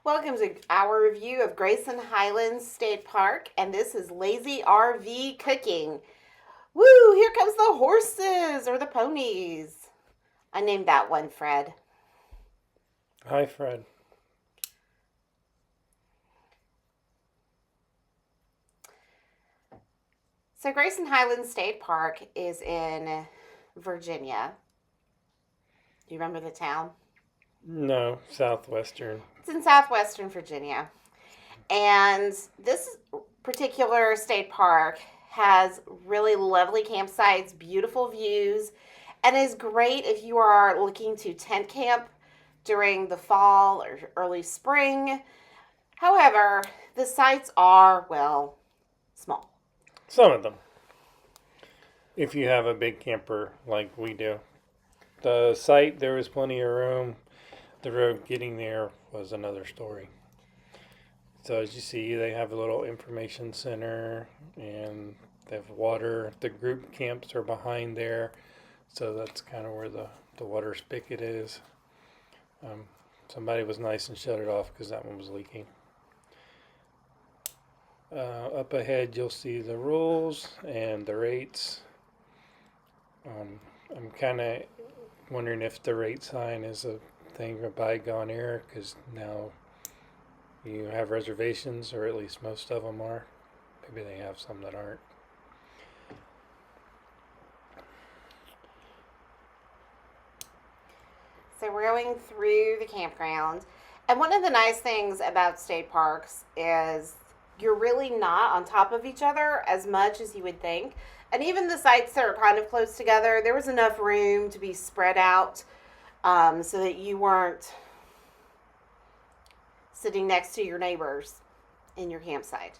Welcome to our review of Grayson Highlands State Park, and this is Lazy RV Cooking. Woo! Here comes the horses, or the ponies. I named that one Fred. Hi, Fred. So Grayson Highlands State Park is in Virginia. Do you remember the town? No, Southwestern. It's in southwestern Virginia. And this particular state park has really lovely campsites, beautiful views, and is great if you are looking to tent camp during the fall or early spring. However, the sites are, well, small. Some of them. If you have a big camper like we do. The site, there was plenty of room. The road getting there was another story. So as you see, they have a little information center and they have water. The group camps are behind there. So that's kind of where the water spigot is. Somebody was nice and shut it off because that one was leaking. Up ahead, you'll see the rules and the rates. I'm kind of wondering if the rate sign is a thing of bygone era because now you have reservations, or at least most of them are. Maybe they have some that aren't. So we're going through the campground. And one of the nice things about state parks is you're really not on top of each other as much as you would think. And even the sites that are kind of close together, there was enough room to be spread out so that you weren't sitting next to your neighbors in your campsite.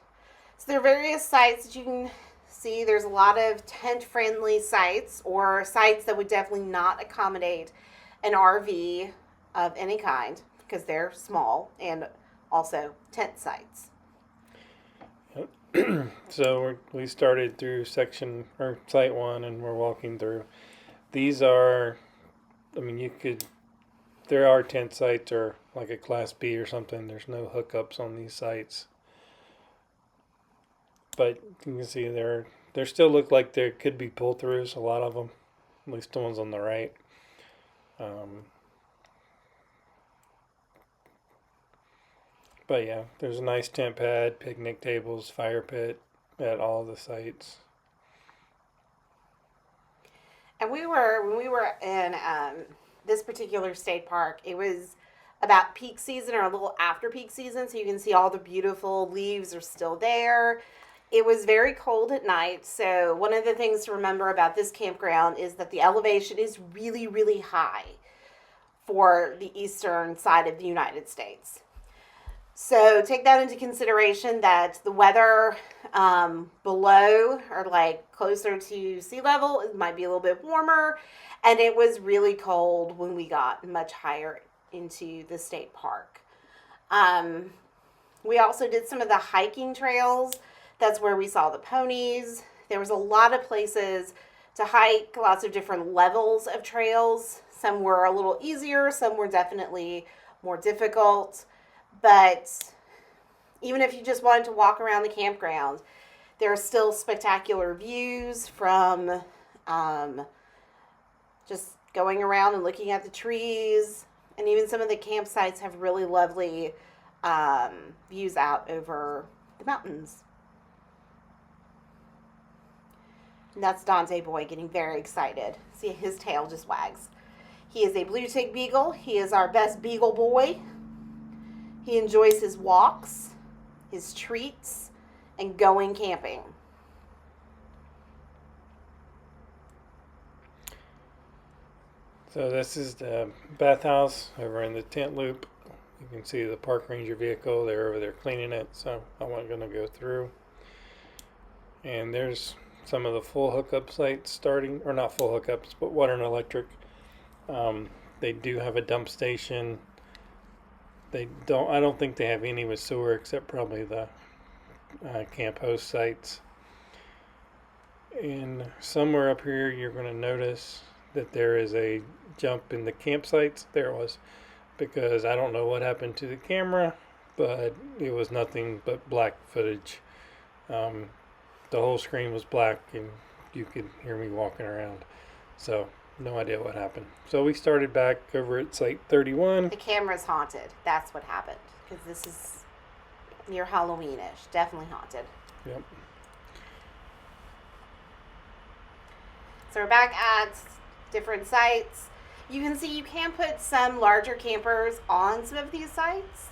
So there are various sites that you can see. There's a lot of tent-friendly sites or sites that would definitely not accommodate an RV of any kind because they're small, and also tent sites. So we started through section or site one, and we're walking through. These are, there are tent sites or like a class B or something. There's no hookups on these sites, but you can see there still look like there could be pull throughs. A lot of them, at least the ones on the right. But yeah, there's a nice tent pad, picnic tables, fire pit at all the sites. And when we were in this particular state park, it was about peak season or a little after peak season, so you can see all the beautiful leaves are still there. It was very cold at night, so one of the things to remember about this campground is that the elevation is really, really high for the eastern side of the United States. So take that into consideration that the weather below or like closer to sea level, it might be a little bit warmer, and it was really cold when we got much higher into the state park. We also did some of the hiking trails. That's where we saw the ponies. There was a lot of places to hike, lots of different levels of trails. Some were a little easier, some were definitely more difficult. But even if you just wanted to walk around the campground, there are still spectacular views from just going around and looking at the trees. And even some of the campsites have really lovely views out over the mountains. And that's Dante Boy getting very excited. See, his tail just wags. He is a blue tick beagle. He is our best beagle boy. He enjoys his walks, his treats, and going camping. So this is the bathhouse over in the tent loop. You can see the park ranger vehicle. They're over there cleaning it, so I wasn't going to go through. And there's some of the full hookup sites starting, or not full hookups, but water and electric. They do have a dump station. I don't think they have any with sewer except probably the camp host sites. And somewhere up here you're going to notice that there is a jump in the campsites. There it was. Because I don't know what happened to the camera, but it was nothing but black footage. Um, the whole screen was black, and you could hear me walking around. So no idea what happened. So we started back over at Site 31. The camera's haunted. That's what happened. Because this is near Halloweenish. Definitely haunted. Yep. So we're back at different sites. You can see you can put some larger campers on some of these sites,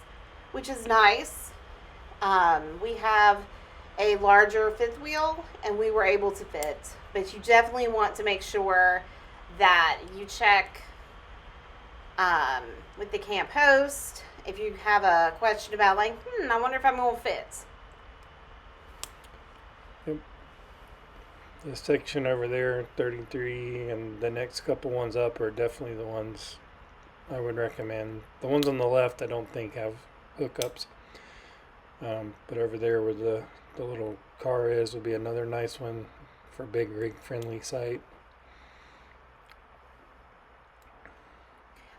which is nice. We have a larger fifth wheel, and we were able to fit. But you definitely want to make sure that you check with the camp host if you have a question about, like, I wonder if I'm going to fit. The section over there, 33, and the next couple ones up are definitely the ones I would recommend. The ones on the left I don't think have hookups. But over there where the little car is would be another nice one for big rig friendly site.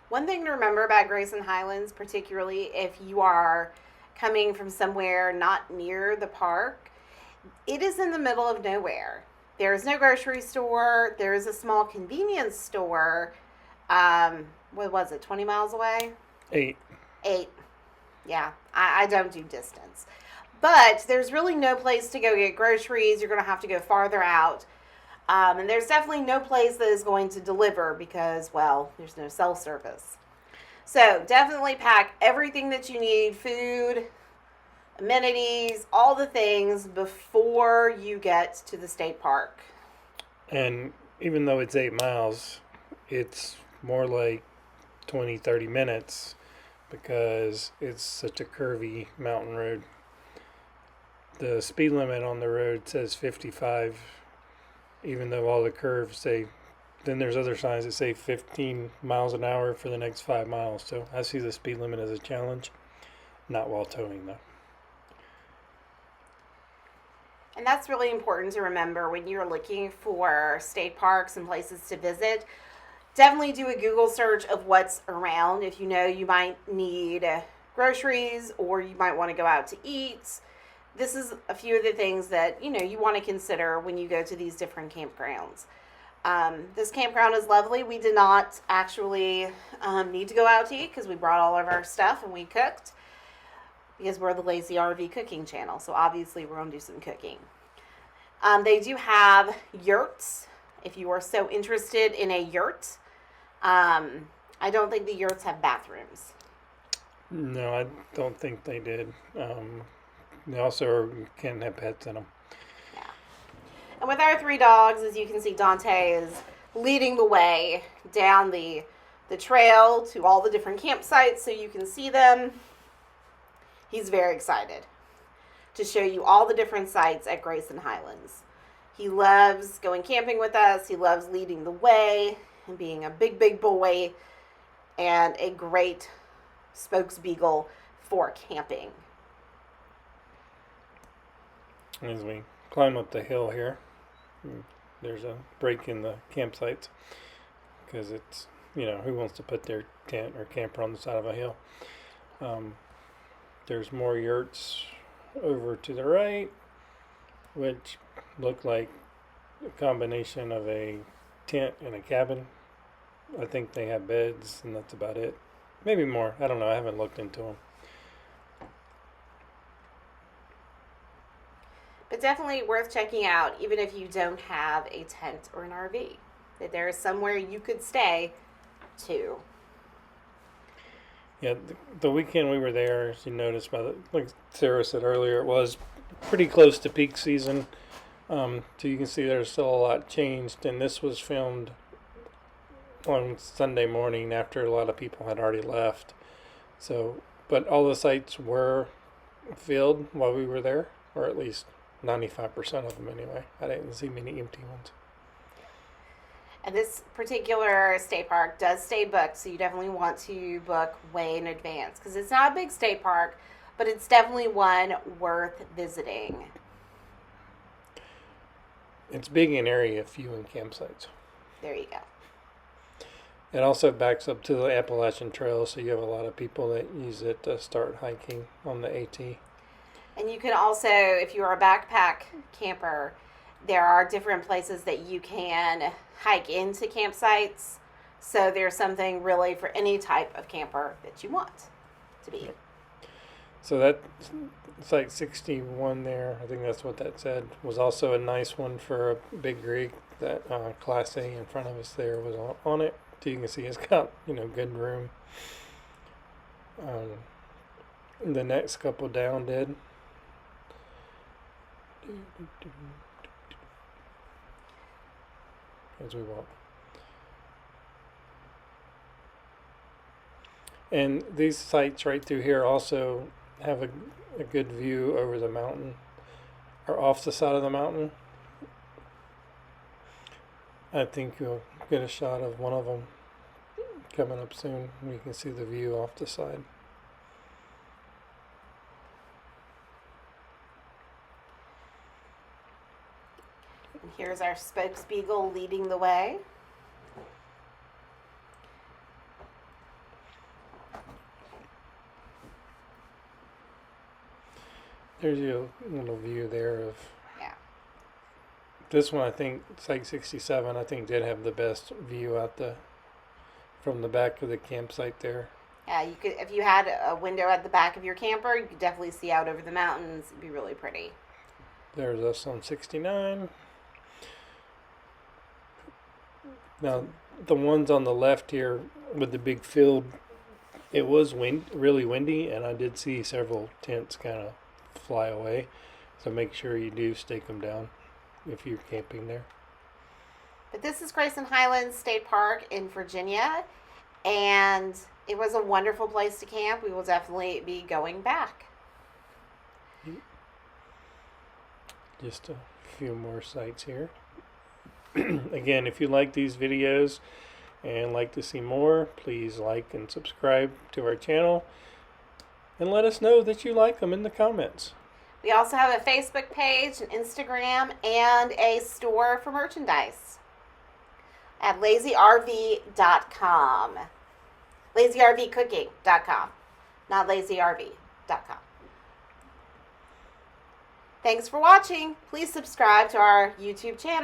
One thing to remember about Grayson Highlands, particularly if you are coming from somewhere not near the park, it is in the middle of nowhere. There is no grocery store. There is a small convenience store. What was it, 20 miles away? 8. Yeah, I don't do distance. But there's really no place to go get groceries. You're going to have to go farther out. And there's definitely no place that is going to deliver because, well, there's no cell service. So definitely pack everything that you need, food, amenities, all the things before you get to the state park. And even though it's 8 miles, it's more like 20-30 minutes because it's such a curvy mountain road. The speed limit on the road says 55, even though all the curves say, then there's other signs that say 15 miles an hour for the next 5 miles. So I see the speed limit as a challenge, not while towing though. And that's really important to remember when you're looking for state parks and places to visit. Definitely do a Google search of what's around. If you know you might need groceries or you might want to go out to eat. This is a few of the things that, you want to consider when you go to these different campgrounds. This campground is lovely. We did not actually need to go out to eat because we brought all of our stuff and we cooked. Because we're the Lazy RV cooking channel, so obviously we're going to do some cooking. They do have yurts, if you are so interested in a yurt. I don't think the yurts have bathrooms. No, I don't think they did. They also can have pets in them. Yeah. And with our 3 dogs, as you can see, Dante is leading the way down the trail to all the different campsites so you can see them. He's very excited to show you all the different sites at Grayson Highlands. He loves going camping with us. He loves leading the way and being a big, big boy and a great spokesbeagle for camping. As we climb up the hill here, there's a break in the campsites because it's, who wants to put their tent or camper on the side of a hill? There's more yurts over to the right, which look like a combination of a tent and a cabin. I think they have beds, and that's about it. Maybe more. I don't know. I haven't looked into them. But definitely worth checking out, even if you don't have a tent or an RV. That there is somewhere you could stay, too. Yeah, the weekend we were there, as you noticed, like Sarah said earlier, it was pretty close to peak season. So you can see there's still a lot changed. And this was filmed on Sunday morning after a lot of people had already left. So, but all the sites were filled while we were there, or at least 95% of them anyway. I didn't see many empty ones. And this particular state park does stay booked, so you definitely want to book way in advance. Because it's not a big state park, but it's definitely one worth visiting. It's big in area, few in campsites. There you go. It also backs up to the Appalachian Trail, so you have a lot of people that use it to start hiking on the AT. And you can also, if you're a backpack camper, there are different places that you can hike into campsites. So there's something really for any type of camper that you want to be. So that Site 61 there, I think that's what that said, was also a nice one for a big rig. That Class A in front of us there was on it. So you can see it's got, good room. The next couple down did. As we walk. And these sites right through here also have a good view over the mountain, or off the side of the mountain. I think you'll get a shot of one of them coming up soon. We can see the view off the side. And here's our spokesbeagle leading the way. There's your little view there of. Yeah. This one, I think, Site 67, I think did have the best view from the back of the campsite there. Yeah, you could, if you had a window at the back of your camper, you could definitely see out over the mountains. It'd be really pretty. There's us on 69. Now, the ones on the left here with the big field, it was really windy, and I did see several tents kind of fly away. So make sure you do stake them down if you're camping there. But this is Grayson Highlands State Park in Virginia, and it was a wonderful place to camp. We will definitely be going back. Just a few more sites here. Again, if you like these videos and like to see more, please like and subscribe to our channel, and let us know that you like them in the comments. We also have a Facebook page, an Instagram, and a store for merchandise at lazyrv.com. lazyrvcooking.com, not lazyrv.com. Thanks for watching. Please subscribe to our YouTube channel.